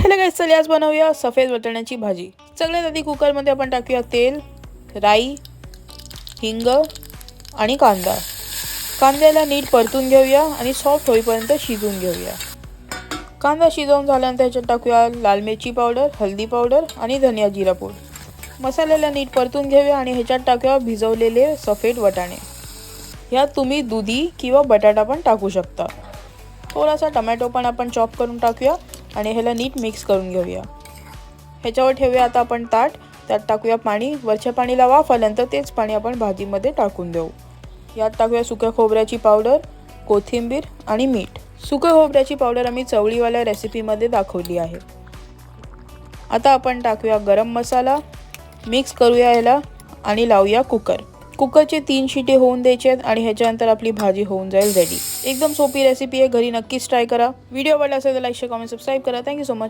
Hello guys, चलिए आज बनवूया सफेद वाटाण्याची भाजी। सगळ्यात आधी कुकरमध्ये आपण टाकूया तेल, राई, हिंग आणि कांदा। कांद्याला नीट परतून घेऊया आणि सॉफ्ट होईपर्यंत शिजवून घेऊया। कांदा शिजवून झाल्यानंतर त्याच्यात टाकूया लाल मिरची पावडर, हळदी पावडर आणि धनिया जिरा पूड। मसाल्याला नीट परतून घेऊया आणि ह्याच्यात टाकूया भिजवलेले सफेद वाटाणे। यात तुम्ही दुधी किंवा बटाटा पण टाकू शकता। थोडासा टोमॅटो पण आपण चॉप करून टाकूया आणि ह्याला नीट मिक्स करून घेऊया। ह्याच्यावर ठेवूया आता आपण ताट, त्यात टाकूया पाणी। वरच्या पाणीला वाफ आल्यानंतर तेच पाणी आपण भाजीमध्ये टाकून देऊ। यात टाकूया सुक्या खोबऱ्याची पावडर, कोथिंबीर आणि मीठ। सुक्या खोबऱ्याची पावडर आम्ही चवळीवाल्या रेसिपीमध्ये दाखवली आहे। आता आपण टाकूया गरम मसाला, मिक्स करूया याला आणि लावूया कुकर। कुकरचे 3 शिटी होऊन द्यायचे आहेत आणि ह्याच्यानंतर आपली भाजी होऊन जाईल रेडी। एकदम सोपी रेसिपी आहे, घरी नक्कीच ट्राय करा। व्हिडिओ आवडला असेल तर लाईक, शेअर, कमेंट, सबस्क्राइब करा। Thank you so much.